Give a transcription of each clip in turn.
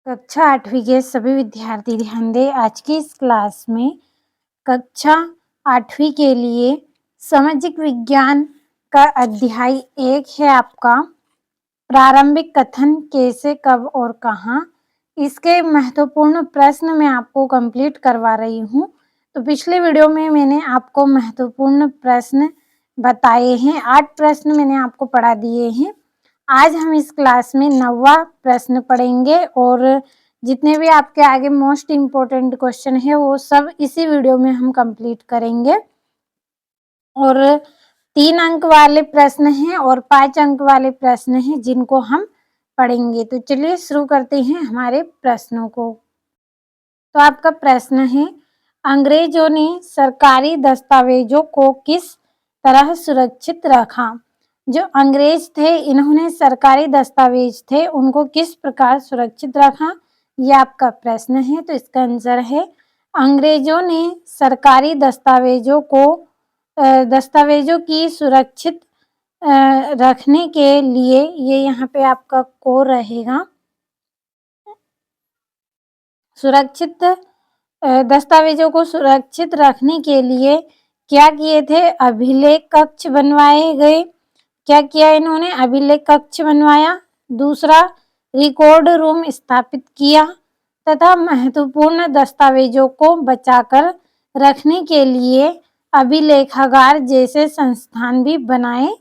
कक्षा 8वीं के सभी विद्यार्थी ध्यान दें। आज की इस क्लास में कक्षा 8वीं के लिए सामाजिक विज्ञान का अध्याय 1 है आपका प्रारंभिक कथन कैसे, कब और कहाँ। इसके महत्वपूर्ण प्रश्न मैं आपको कंप्लीट करवा रही हूँ। तो पिछले वीडियो में मैंने आपको महत्वपूर्ण प्रश्न बताए हैं, 8 प्रश्न मैंने आपको पढ़ा दिए हैं। आज हम इस क्लास में 9वां प्रश्न पढ़ेंगे और जितने भी आपके आगे मोस्ट इम्पोर्टेंट क्वेश्चन है वो सब इसी वीडियो में हम कंप्लीट करेंगे। और 3 अंक वाले प्रश्न हैं और 5 अंक वाले प्रश्न हैं जिनको हम पढ़ेंगे। तो चलिए शुरू करते हैं हमारे प्रश्नों को। तो आपका प्रश्न है, अंग्रेजों ने सरकारी दस्तावेजों को किस तरह सुरक्षित रखा। जो अंग्रेज थे इन्होंने सरकारी दस्तावेज थे उनको किस प्रकार सुरक्षित रखा, ये आपका प्रश्न है। तो इसका आंसर है अंग्रेजों ने सरकारी दस्तावेजों की सुरक्षित रखने के लिए, ये यहाँ पे आपका को रहेगा, सुरक्षित दस्तावेजों को सुरक्षित रखने के लिए क्या किए थे, अभिलेख कक्ष बनवाए गए। क्या किया इन्होंने, अभिलेख कक्ष बनवाया। दूसरा, रिकॉर्ड रूम स्थापित किया तथा महत्वपूर्ण दस्तावेजों को बचाकर रखने के लिए अभिलेखागार जैसे संस्थान भी बनाए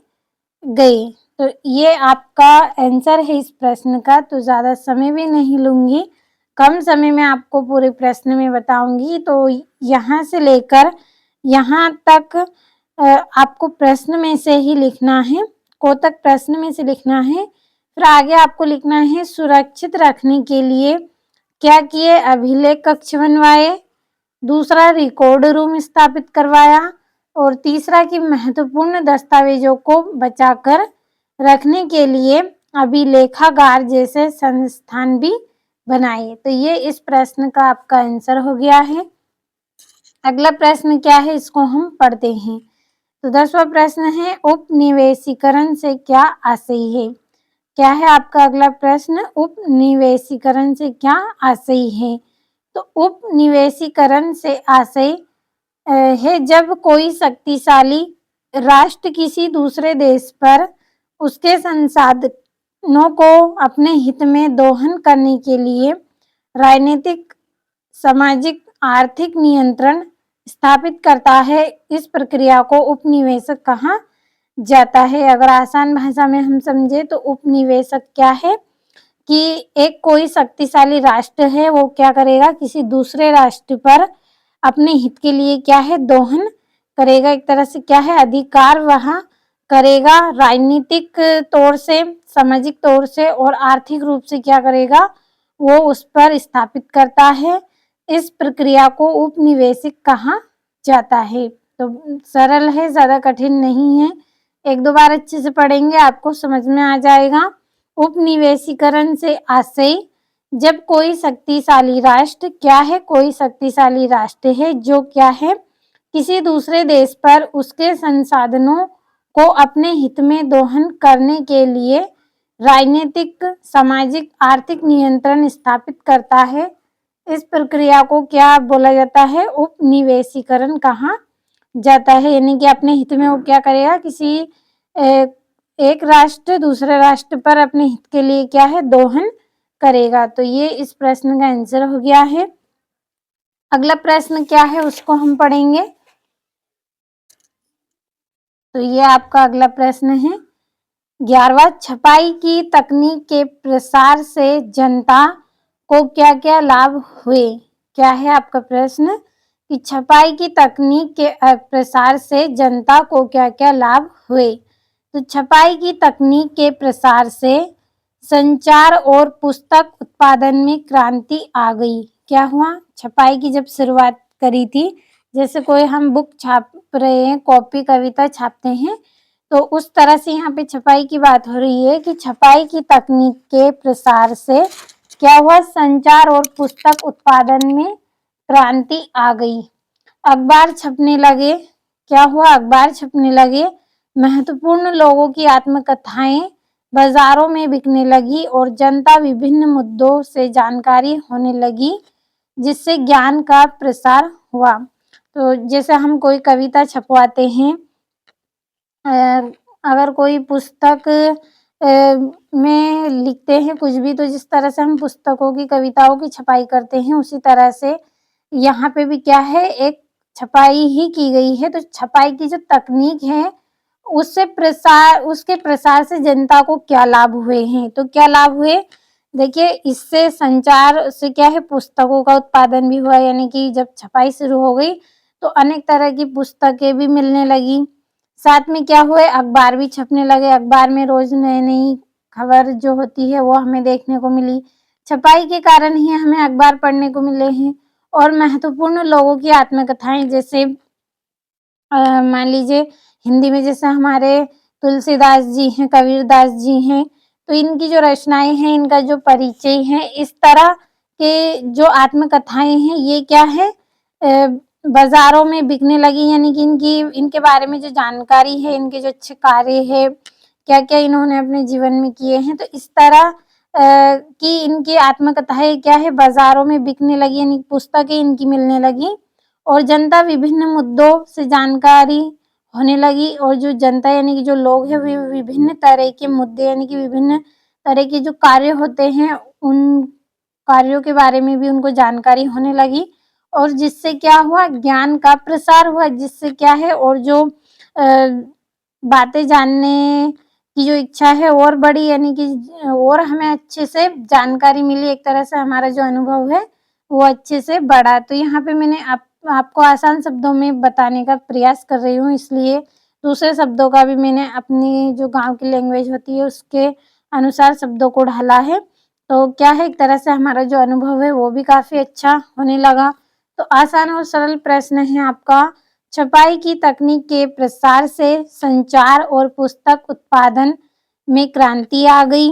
गए। तो ये आपका आंसर है इस प्रश्न का। तो ज़्यादा समय भी नहीं लूँगी, कम समय में आपको पूरे प्रश्न में बताऊंगी। तो यहाँ से लेकर यहाँ तक आपको प्रश्न में से ही लिखना है, को तक प्रश्न में से लिखना है। फिर आगे आपको लिखना है सुरक्षित रखने के लिए क्या किए, अभिलेख कक्ष बनवाए। दूसरा, रिकॉर्ड रूम स्थापित करवाया। और तीसरा कि महत्वपूर्ण दस्तावेजों को बचाकर रखने के लिए अभिलेखागार जैसे संस्थान भी बनाए। तो ये इस प्रश्न का आपका आंसर हो गया है। अगला प्रश्न क्या है इसको हम पढ़ते हैं। तो 10वां प्रश्न है, उपनिवेशीकरण से क्या आशय है। क्या है आपका अगला प्रश्न, उपनिवेशीकरण से क्या आशय है। तो उपनिवेशीकरण से आशय है जब कोई शक्तिशाली राष्ट्र किसी दूसरे देश पर उसके संसाधनों को अपने हित में दोहन करने के लिए राजनीतिक, सामाजिक, आर्थिक नियंत्रण स्थापित करता है। इस प्रक्रिया को उपनिवेशक कहा जाता है। अगर आसान भाषा में हम समझे तो उपनिवेशक क्या है कि एक कोई शक्तिशाली राष्ट्र है वो क्या करेगा, किसी दूसरे राष्ट्र पर अपने हित के लिए क्या है, दोहन करेगा। एक तरह से क्या है, अधिकार वहां करेगा, राजनीतिक तौर से, सामाजिक तौर से और आर्थिक रूप से क्या करेगा, वो उस पर स्थापित करता है। इस प्रक्रिया को उपनिवेशिक कहा जाता है। तो सरल है, ज्यादा कठिन नहीं है। एक दो बार अच्छे से पढ़ेंगे आपको समझ में आ जाएगा। उपनिवेशीकरण से आशय जब कोई शक्तिशाली राष्ट्र क्या है, कोई शक्तिशाली राष्ट्र है जो क्या है, किसी दूसरे देश पर उसके संसाधनों को अपने हित में दोहन करने के लिए राजनीतिक, सामाजिक, आर्थिक नियंत्रण स्थापित करता है। इस प्रक्रिया को क्या बोला जाता है, उपनिवेशीकरण कहा जाता है। यानी कि अपने हित में वो क्या करेगा, किसी एक राष्ट्र दूसरे राष्ट्र पर अपने हित के लिए क्या है, दोहन करेगा। तो ये इस प्रश्न का आंसर हो गया है। अगला प्रश्न क्या है उसको हम पढ़ेंगे। तो ये आपका अगला प्रश्न है, 11वां, छपाई की तकनीक के प्रसार से जनता को क्या क्या लाभ हुए। क्या है आपका प्रश्न कि छपाई की तकनीक के प्रसार से जनता को क्या क्या लाभ हुए। तो छपाई की तकनीक के प्रसार से संचार और पुस्तक उत्पादन में क्रांति आ गई। क्या हुआ, छपाई की जब शुरुआत करी थी, जैसे कोई हम बुक छाप रहे हैं, कॉपी कविता छापते हैं, तो उस तरह से यहाँ पे छपाई की बात हो रही है कि छपाई की तकनीक के प्रसार से क्या हुआ, संचार और पुस्तक उत्पादन में क्रांति आ गई। अखबार छपने लगे। क्या हुआ, अखबार छपने लगे। महत्वपूर्ण लोगों की आत्मकथाएं बाजारों में बिकने लगी और जनता विभिन्न मुद्दों से जानकारी होने लगी, जिससे ज्ञान का प्रसार हुआ। तो जैसे हम कोई कविता छपवाते हैं, अगर कोई पुस्तक में लिखते हैं कुछ भी, तो जिस तरह से हम पुस्तकों की कविताओं की छपाई करते हैं, उसी तरह से यहाँ पे भी क्या है, एक छपाई ही की गई है। तो छपाई की जो तकनीक है उसके प्रसार से जनता को क्या लाभ हुए हैं, तो क्या लाभ हुए, देखिए इससे संचार से क्या है, पुस्तकों का उत्पादन भी हुआ, यानी कि जब छपाई शुरू हो गई तो अनेक तरह की पुस्तकें भी मिलने लगी। साथ में क्या हुए, अखबार भी छपने लगे, अखबार में रोज नई नई खबर जो होती है वो हमें देखने को मिली। छपाई के कारण ही हमें अखबार पढ़ने को मिले हैं। और महत्वपूर्ण लोगों की आत्मकथाएं, जैसे मान लीजिए हिंदी में जैसे हमारे तुलसीदास जी हैं, कबीरदास जी हैं, तो इनकी जो रचनाएं हैं, इनका जो परिचय है, इस तरह के जो आत्मकथाएं हैं, ये क्या है, बाजारों में बिकने लगी, यानी कि इनके बारे में जो जानकारी है, इनके जो अच्छे कार्य है, क्या क्या इन्होंने अपने जीवन में किए हैं, तो इस तरह की इनकी आत्मकथाएं क्या है, बाजारों में बिकने लगी, यानी पुस्तकें इनकी मिलने लगी और जनता विभिन्न मुद्दों से जानकारी होने लगी। और जो जनता यानी कि जो लोग हैं, वे विभिन्न तरह के मुद्दे यानी कि विभिन्न तरह के जो कार्य होते हैं, उन कार्यों के बारे में भी उनको जानकारी होने लगी और जिससे क्या हुआ, ज्ञान का प्रसार हुआ, जिससे क्या है, और जो बातें जानने की जो इच्छा है और बढ़ी, यानी कि और हमें अच्छे से जानकारी मिली, एक तरह से हमारा जो अनुभव है वो अच्छे से बढ़ा। तो यहाँ पे मैंने आपको आसान शब्दों में बताने का प्रयास कर रही हूँ, इसलिए दूसरे शब्दों का भी मैंने अपनी जो गांव की लैंग्वेज होती है उसके अनुसार शब्दों को ढाला है। तो क्या है, एक तरह से हमारा जो अनुभव है वो भी काफ़ी अच्छा होने लगा। तो आसान और सरल प्रश्न है आपका, छपाई की तकनीक के प्रसार से संचार और पुस्तक उत्पादन में क्रांति आ गई,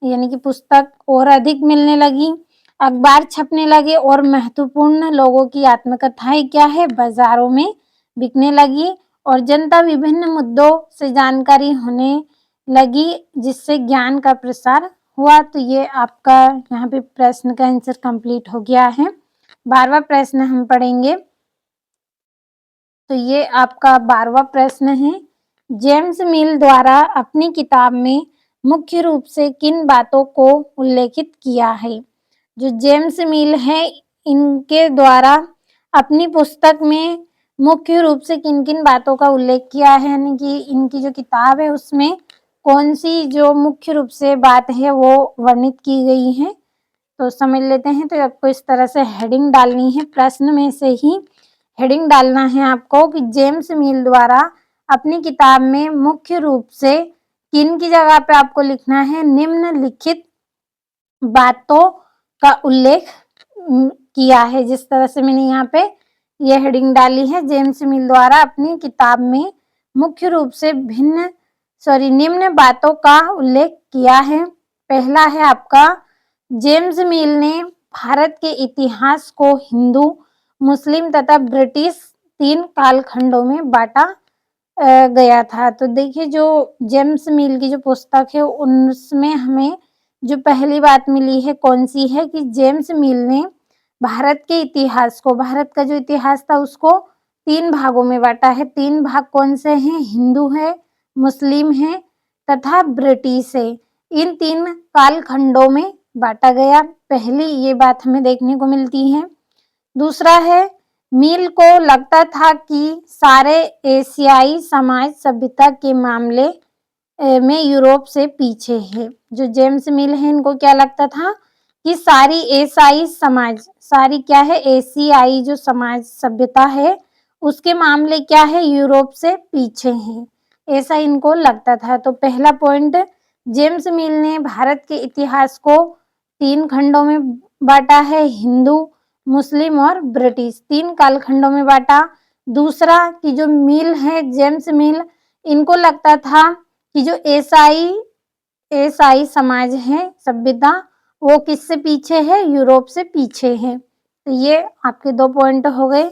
यानी कि पुस्तक और अधिक मिलने लगी, अखबार छपने लगे और महत्वपूर्ण लोगों की आत्मकथाएं क्या है, बाजारों में बिकने लगी और जनता विभिन्न मुद्दों से जानकारी होने लगी, जिससे ज्ञान का प्रसार हुआ। तो ये आपका यहाँ पे प्रश्न का आंसर कंप्लीट हो गया है। 12वां प्रश्न हम पढ़ेंगे। तो ये आपका 12वां प्रश्न है, जेम्स मिल द्वारा अपनी किताब में मुख्य रूप से किन बातों को उल्लेखित किया है। जो जेम्स मिल है, इनके द्वारा अपनी पुस्तक में मुख्य रूप से किन किन बातों का उल्लेख किया है, यानी कि इनकी जो किताब है उसमें कौन सी जो मुख्य रूप से बात है वो वर्णित की गई है। तो समझ लेते हैं। तो आपको इस तरह से हेडिंग डालनी है, प्रश्न में से ही हेडिंग डालना है आपको कि जेम्स मिल द्वारा अपनी किताब में मुख्य रूप से किन की जगह पे आपको लिखना है, निम्नलिखित बातों का उल्लेख किया है। जिस तरह से मैंने यहाँ पे ये हेडिंग डाली है, जेम्स मिल द्वारा अपनी किताब में मुख्य रूप से निम्न बातों का उल्लेख किया है। पहला है आपका, जेम्स मिल ने भारत के इतिहास को हिंदू, मुस्लिम तथा ब्रिटिश 3 कालखंडों में बांटा गया था। तो देखिए जो जेम्स मिल की जो पुस्तक है उसमें हमें जो पहली बात मिली है कौन सी है कि जेम्स मिल ने भारत के इतिहास को, भारत का जो इतिहास था उसको 3 भागों में बांटा है। 3 भाग कौन से हैं, हिंदू है, मुस्लिम है तथा ब्रिटिश है। इन 3 कालखंडों में बांटा गया, पहली ये बात हमें देखने को मिलती है। दूसरा है, मिल को लगता था कि सारे एशियाई समाज सभ्यता के मामले में यूरोप से पीछे है। जो जेम्स मिल है, इनको क्या लगता था कि सारी एशियाई समाज, सारी क्या है, एशियाई जो समाज सभ्यता है उसके मामले क्या है, यूरोप से पीछे है, ऐसा इनको लगता था। तो पहला पॉइंट, जेम्स मिल ने भारत के इतिहास को 3 खंडों में बांटा है, हिंदू, मुस्लिम और ब्रिटिश, 3 कालखंडों में बांटा। दूसरा कि जो मिल है, जेम्स मिल, इनको लगता था कि जो ईसाई समाज है, सभ्यता, वो किससे पीछे है, यूरोप से पीछे है। तो ये आपके 2 पॉइंट हो गए।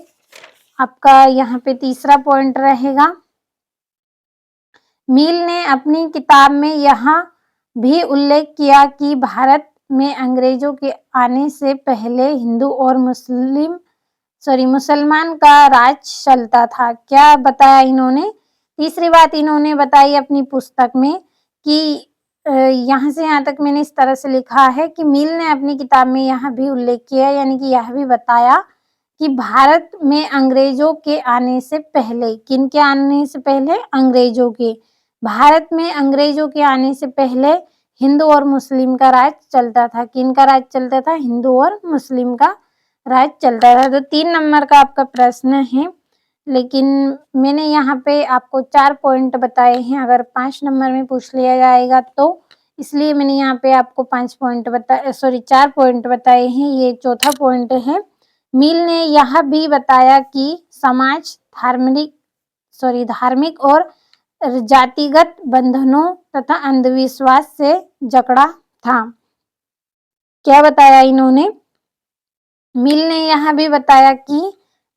आपका यहाँ पे तीसरा पॉइंट रहेगा, मिल ने अपनी किताब में यहाँ भी उल्लेख किया कि भारत में अंग्रेजों के आने से पहले हिंदू और मुसलमान का राज चलता था। क्या बताया इन्होंने? तीसरी बात इन्होंने बताई अपनी पुस्तक में कि यहाँ से यहाँ तक मैंने इस तरह से लिखा है कि मिल ने अपनी किताब में यहाँ भी उल्लेख किया, यानी कि यह भी बताया कि भारत में अंग्रेजों के आने से पहले, किन के आने से पहले? अंग्रेजों के। भारत में अंग्रेजों के आने से पहले हिंदू और मुस्लिम का राज चलता था। किन का राज चलता था? हिंदू और मुस्लिम का राज चलता था। तो 3 नंबर का आपका प्रश्न है, लेकिन मैंने यहाँ पे आपको 4 पॉइंट बताए हैं। अगर 5 नंबर में पूछ लिया जाएगा तो इसलिए मैंने यहाँ पे आपको 5 पॉइंट 4 पॉइंट बताए हैं। ये चौथा पॉइंट है। मिल ने यह भी बताया कि समाज धार्मिक और जातिगत बंधनों तथा अंधविश्वास से जकड़ा था। क्या बताया इन्होंने? मिल ने यह भी बताया कि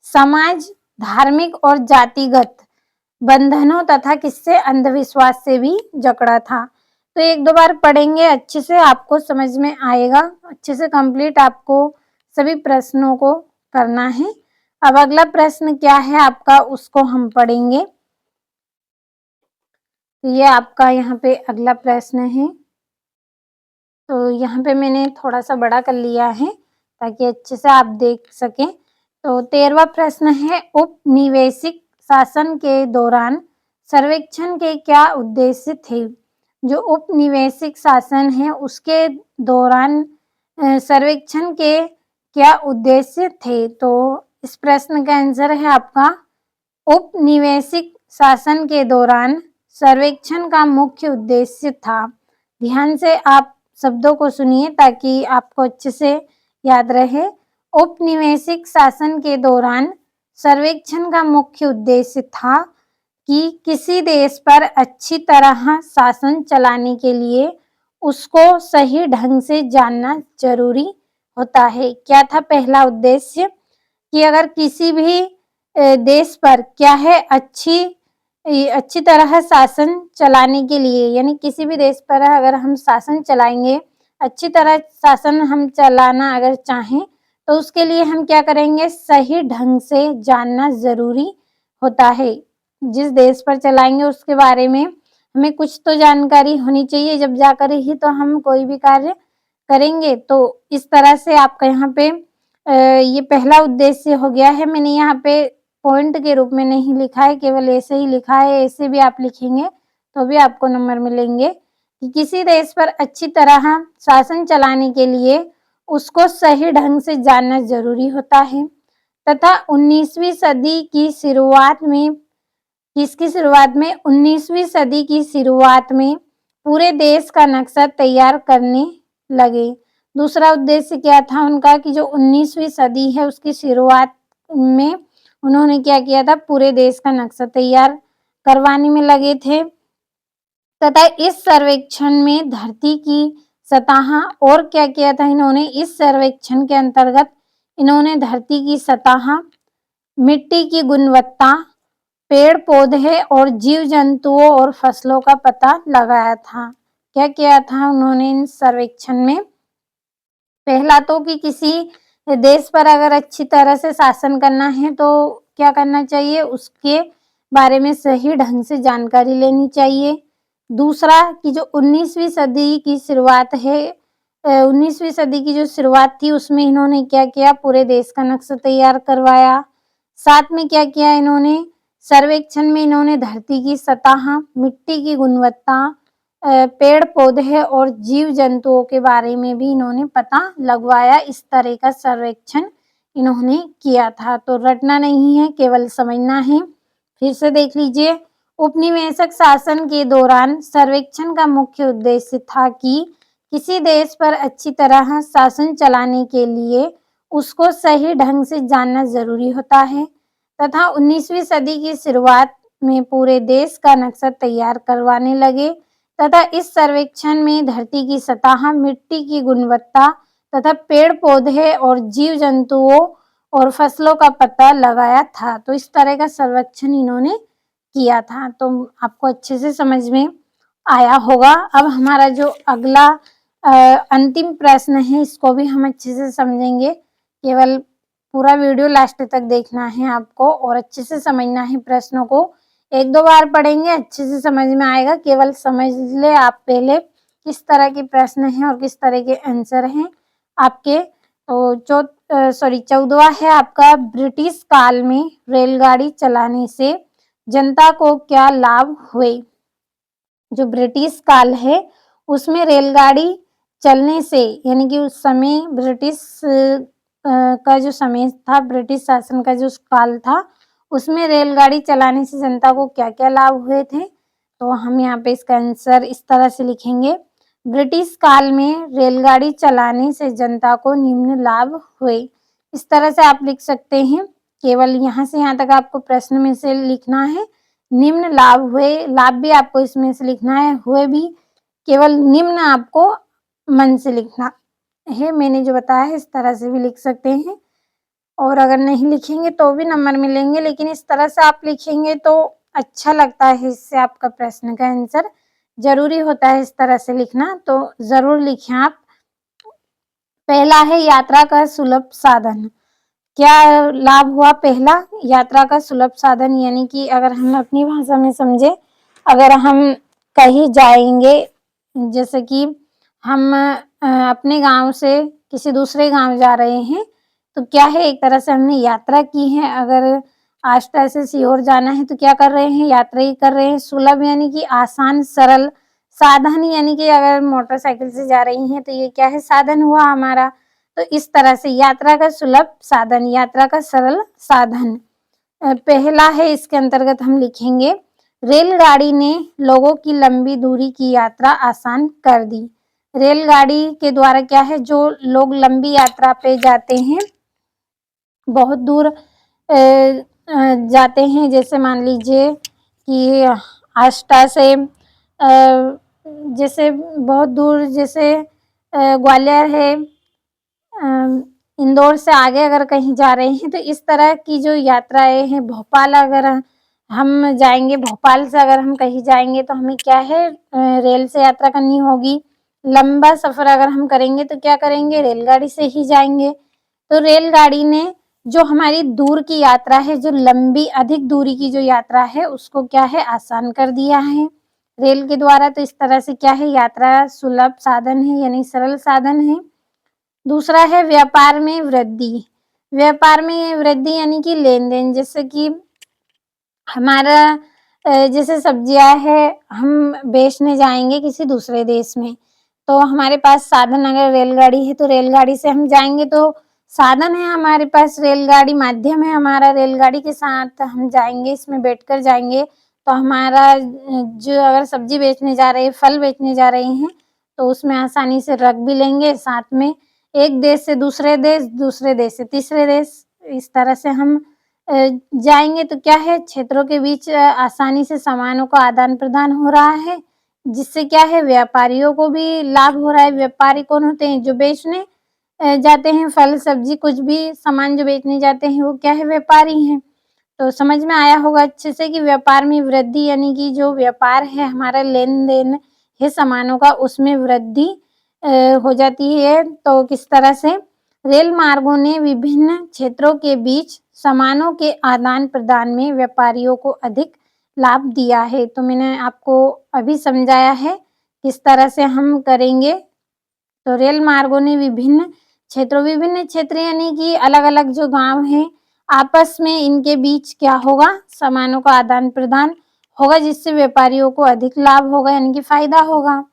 समाज धार्मिक और जातिगत बंधनों तथा किससे? अंधविश्वास से भी जकड़ा था। तो एक दो बार पढ़ेंगे, अच्छे से आपको समझ में आएगा। अच्छे से कंप्लीट आपको सभी प्रश्नों को करना है। अब अगला प्रश्न क्या है आपका, उसको हम पढ़ेंगे। तो ये आपका यहाँ पे अगला प्रश्न है। तो यहाँ पे मैंने थोड़ा सा बड़ा कर लिया है ताकि अच्छे से आप देख सकें। तो 13वां प्रश्न है, उपनिवेशिक शासन के दौरान सर्वेक्षण के क्या उद्देश्य थे? जो उपनिवेशिक शासन है उसके दौरान सर्वेक्षण के क्या उद्देश्य थे? तो इस प्रश्न का आंसर है आपका उपनिवेशिक शासन के दौरान सर्वेक्षण का मुख्य उद्देश्य था। ध्यान से आप शब्दों को सुनिए ताकि आपको अच्छे से याद रहे। उपनिवेशिक शासन के दौरान सर्वेक्षण का मुख्य उद्देश्य था कि किसी देश पर अच्छी तरह शासन चलाने के लिए उसको सही ढंग से जानना जरूरी होता है। क्या था पहला उद्देश्य? कि अगर किसी भी देश पर क्या है, अच्छी तरह शासन चलाने के लिए, यानी किसी भी देश पर अगर हम शासन चलाएंगे, अच्छी तरह शासन हम चलाना अगर चाहें तो उसके लिए हम क्या करेंगे? सही ढंग से जानना जरूरी होता है। जिस देश पर चलाएंगे उसके बारे में हमें कुछ तो जानकारी होनी चाहिए, जब जाकर ही तो हम कोई भी कार्य करेंगे। तो इस तरह से आपका यहाँ पे ये पहला उद्देश्य हो गया है। मैंने यहाँ पे पॉइंट के रूप में नहीं लिखा है, केवल ऐसे ही लिखा है। ऐसे भी आप लिखेंगे तो भी आपको नंबर मिलेंगे कि किसी देश पर अच्छी तरह शासन चलाने के लिए उसको सही ढंग से जानना जरूरी होता है तथा 19वीं सदी की शुरुआत में, किसकी शुरुआत में? 19वीं सदी की शुरुआत में पूरे देश का नक्शा तैयार करने लगे। दूसरा उद्देश्य क्या था उनका? कि जो 19वीं सदी है उसकी शुरुआत में उन्होंने क्या किया था? पूरे देश का नक्शा तैयार करवाने में लगे थे तथा इस सर्वेक्षण में धरती की सतह और क्या किया था इन्होंने? इस सर्वेक्षण के अंतर्गत इन्होंने धरती की सतह, मिट्टी की गुणवत्ता, पेड़ पौधे और जीव जंतुओं और फसलों का पता लगाया था। क्या किया था उन्होंने इन सर्वेक्षण में? पहला तो कि किसी देश पर अगर अच्छी तरह से शासन करना है तो क्या करना चाहिए? उसके बारे में सही ढंग से जानकारी लेनी चाहिए। दूसरा कि जो 19वीं सदी की शुरुआत है, 19वीं सदी की जो शुरुआत थी उसमें इन्होंने क्या किया? पूरे देश का नक्शा तैयार करवाया। साथ में क्या किया इन्होंने? सर्वेक्षण में इन्होंने धरती की सतह, मिट्टी की गुणवत्ता, पेड़ पौधे और जीव जंतुओं के बारे में भी इन्होंने पता लगवाया। इस तरह का सर्वेक्षण इन्होंने किया था। तो रटना नहीं है, केवल समझना है। फिर से देख लीजिए। उपनिवेशक शासन के दौरान सर्वेक्षण का मुख्य उद्देश्य था कि किसी देश पर अच्छी तरह शासन चलाने के लिए उसको सही ढंग से जानना जरूरी होता है तथा 19वीं सदी की शुरुआत में पूरे देश का नक्शा तैयार करवाने लगे तथा इस सर्वेक्षण में धरती की सतह, मिट्टी की गुणवत्ता तथा पेड़ पौधे और जीव जंतुओं और फसलों का पता लगाया था। तो इस तरह का सर्वेक्षण इन्होंने किया था। तो आपको अच्छे से समझ में आया होगा। अब हमारा जो अगला अंतिम प्रश्न है इसको भी हम अच्छे से समझेंगे। केवल पूरा वीडियो लास्ट तक देखना है आपको और अच्छे से समझना है प्रश्नों को। 1-2 बार पढ़ेंगे अच्छे से समझ में आएगा। केवल समझ ले आप पहले किस तरह के प्रश्न हैं और किस तरह के आंसर हैं आपके। तो 14वां है आपका, ब्रिटिश काल में रेलगाड़ी चलाने से जनता को क्या लाभ हुए। जो ब्रिटिश काल है उसमें रेलगाड़ी चलने से यानी कि उस समय ब्रिटिश का जो समय था, ब्रिटिश शासन का जो काल था, उसमें रेलगाड़ी चलाने से जनता को क्या-क्या लाभ हुए थे। तो हम यहाँ पे इसका आंसर इस तरह से लिखेंगे, ब्रिटिश काल में रेलगाड़ी चलाने से जनता को निम्न लाभ हुए। इस तरह से आप लिख सकते हैं। केवल यहाँ से यहाँ तक आपको प्रश्न में से लिखना है। निम्न लाभ हुए, लाभ भी आपको इसमें से लिखना है, हुए भी केवल निम्न आपको मन से लिखना है। मैंने जो बताया है इस तरह से भी लिख सकते हैं और अगर नहीं लिखेंगे तो भी नंबर मिलेंगे, लेकिन इस तरह से आप लिखेंगे तो अच्छा लगता है। इससे आपका प्रश्न का आंसर जरूरी होता है इस तरह से लिखना, तो जरूर लिखें आप। पहला है यात्रा का सुलभ साधन। क्या लाभ हुआ? पहला, यात्रा का सुलभ साधन, यानी कि अगर हम अपनी भाषा में समझे, अगर हम कहीं जाएंगे, जैसे कि हम अपने गांव से किसी दूसरे गांव जा रहे हैं, तो क्या है, एक तरह से हमने यात्रा की है। अगर आष्टा से सीहोर जाना है तो क्या कर रहे हैं, यात्रा ही कर रहे हैं। सुलभ यानी कि आसान, सरल। साधन यानी कि अगर मोटरसाइकिल से जा रही हैं तो ये क्या है, साधन हुआ हमारा। तो इस तरह से यात्रा का सुलभ साधन, यात्रा का सरल साधन पहला है। इसके अंतर्गत हम लिखेंगे, रेलगाड़ी ने लोगों की लंबी दूरी की यात्रा आसान कर दी। रेलगाड़ी के द्वारा क्या है, जो लोग लंबी यात्रा पे जाते हैं, बहुत दूर जाते हैं, जैसे मान लीजिए कि आष्टा से जैसे बहुत दूर, जैसे ग्वालियर है, इंदौर से आगे अगर कहीं जा रहे हैं, तो इस तरह की जो यात्राएं हैं, भोपाल अगर हम जाएंगे, भोपाल से अगर हम कहीं जाएंगे तो हमें क्या है, रेल से यात्रा करनी होगी। लंबा सफर अगर हम करेंगे तो क्या करेंगे, रेलगाड़ी से ही जाएंगे। तो रेलगाड़ी ने जो हमारी दूर की यात्रा है, जो लंबी अधिक दूरी की जो यात्रा है, उसको क्या है, आसान कर दिया है रेल के द्वारा। तो इस तरह से क्या है, यात्रा सुलभ साधन है, यानी सरल साधन है। दूसरा है व्यापार में वृद्धि। व्यापार में वृद्धि यानी कि लेन देन, जैसे कि हमारा जैसे सब्जियां है, हम बेचने जाएंगे किसी दूसरे देश में, तो हमारे पास साधन अगर रेलगाड़ी है तो रेलगाड़ी से हम जाएंगे, तो साधन है हमारे पास रेलगाड़ी, माध्यम है हमारा, रेलगाड़ी के साथ हम जाएंगे, इसमें बैठकर जाएंगे। तो हमारा जो अगर सब्जी बेचने जा रहे हैं, फल बेचने जा रहे हैं, तो उसमें आसानी से रख भी लेंगे साथ में। एक देश से दूसरे देश, दूसरे देश से तीसरे देश, इस तरह से हम जाएंगे तो क्या है, क्षेत्रों के बीच आसानी से सामानों का आदान प्रदान हो रहा है, जिससे क्या है, व्यापारियों को भी लाभ हो रहा है। व्यापारी कौन होते हैं, जो बेचने जाते हैं, फल सब्जी कुछ भी सामान जो बेचने जाते हैं, वो क्या है, व्यापारी हैं। तो समझ में आया होगा अच्छे से कि व्यापार में वृद्धि यानी कि जो व्यापार है हमारा, लेन देन है सामानों का, उसमें वृद्धि हो जाती है। तो किस तरह से, रेल मार्गों ने विभिन्न क्षेत्रों के बीच सामानों के आदान प्रदान में व्यापारियों को अधिक लाभ दिया है। तो मैंने आपको अभी समझाया है किस तरह से हम करेंगे। तो रेल मार्गों ने विभिन्न क्षेत्र यानी कि अलग अलग जो गांव हैं, आपस में इनके बीच क्या होगा, सामानों का आदान प्रदान होगा, जिससे व्यापारियों को अधिक लाभ होगा, यानी कि फायदा होगा।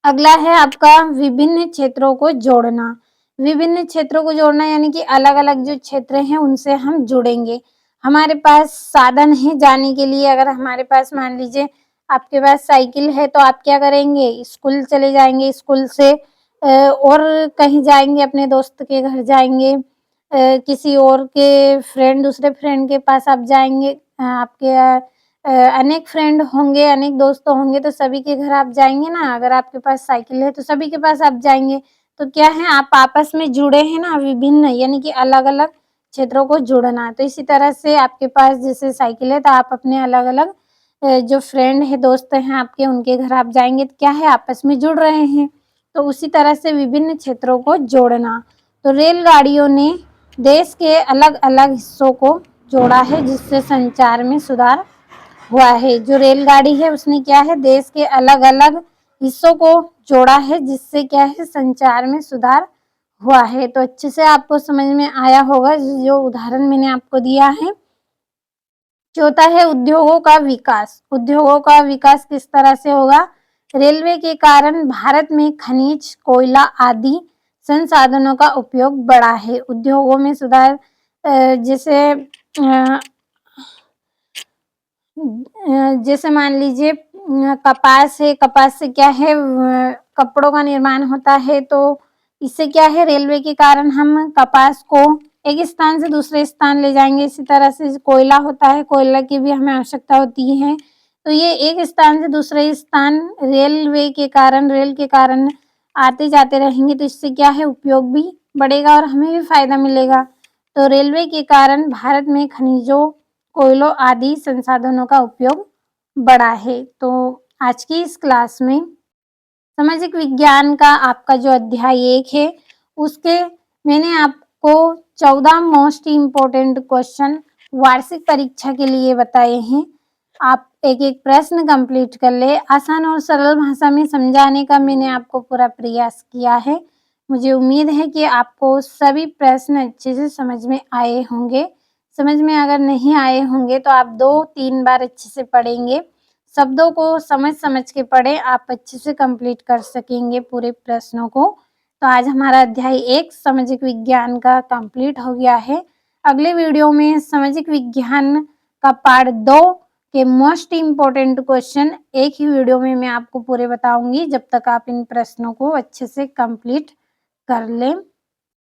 अगला है आपका विभिन्न क्षेत्रों को जोड़ना। विभिन्न क्षेत्रों को जोड़ना यानी कि अलग अलग जो क्षेत्र हैं उनसे हम जुड़ेंगे। हमारे पास साधन है जाने के लिए, अगर हमारे पास मान लीजिए आपके पास साइकिल है, तो आप क्या करेंगे, स्कूल चले जाएंगे, स्कूल से और कहीं जाएंगे, अपने दोस्त के घर जाएंगे, किसी और के फ्रेंड, दूसरे फ्रेंड के पास आप जाएंगे, आपके अनेक फ्रेंड होंगे, अनेक दोस्त होंगे, तो सभी के घर आप जाएंगे ना। अगर आपके पास साइकिल है तो सभी के पास आप जाएंगे, तो क्या है, आप आपस में जुड़े हैं ना, विभिन्न यानी कि अलग अलग क्षेत्रों को जोड़ना। तो इसी तरह से आपके पास जैसे साइकिल है तो आप अपने अलग अलग जो फ्रेंड है, दोस्त हैं आपके, उनके घर आप जाएँगे तो क्या है, आपस में जुड़ रहे हैं। तो उसी तरह से विभिन्न क्षेत्रों को जोड़ना। तो रेलगाड़ियों ने देश के अलग-अलग हिस्सों को जोड़ा है, जिससे संचार में सुधार हुआ है। जो रेलगाड़ी है उसने क्या है, देश के अलग-अलग हिस्सों को जोड़ा है, जिससे क्या है, संचार में सुधार हुआ है। तो अच्छे से आपको समझ में आया होगा जो उदाहरण मैंने आपको दिया है। चौथा है उद्योगों का विकास। उद्योगों का विकास किस तरह से होगा? रेलवे के कारण भारत में खनिज, कोयला आदि संसाधनों का उपयोग बढ़ा है। उद्योगों में सुधार जैसे मान लीजिए कपास है, कपास से क्या है, कपड़ों का निर्माण होता है। तो इससे क्या है, रेलवे के कारण हम कपास को एक स्थान से दूसरे स्थान ले जाएंगे। इसी तरह से कोयला होता है, कोयला की भी हमें आवश्यकता होती है। तो ये एक स्थान से दूसरे स्थान रेलवे के कारण, रेल के कारण आते जाते रहेंगे। तो इससे क्या है, उपयोग भी बढ़ेगा और हमें भी फायदा मिलेगा। तो रेलवे के कारण भारत में खनिजों, कोयलों आदि संसाधनों का उपयोग बढ़ा है। तो आज की इस क्लास में सामाजिक विज्ञान का आपका जो अध्याय 1 है, उसके मैंने आपको 14 मोस्ट इम्पोर्टेंट क्वेश्चन वार्षिक परीक्षा के लिए बताए हैं। आप एक-एक प्रश्न कंप्लीट कर ले। आसान और सरल भाषा में समझाने का मैंने आपको पूरा प्रयास किया है। मुझे उम्मीद है कि आपको सभी प्रश्न अच्छे से समझ में आए होंगे। समझ में अगर नहीं आए होंगे तो आप 2-3 बार अच्छे से पढ़ेंगे। शब्दों को समझ-समझ के पढ़ें, आप अच्छे से कंप्लीट कर सकेंगे पूरे प्रश्नों को। तो आज हमारा अध्याय 1 सामाजिक विज्ञान का कंप्लीट हो गया है। अगले वीडियो में सामाजिक विज्ञान का पार्ट 2 के मोस्ट इम्पोर्टेंट क्वेश्चन एक ही वीडियो में मैं आपको पूरे बताऊंगी। जब तक आप इन प्रश्नों को अच्छे से कंप्लीट कर लें।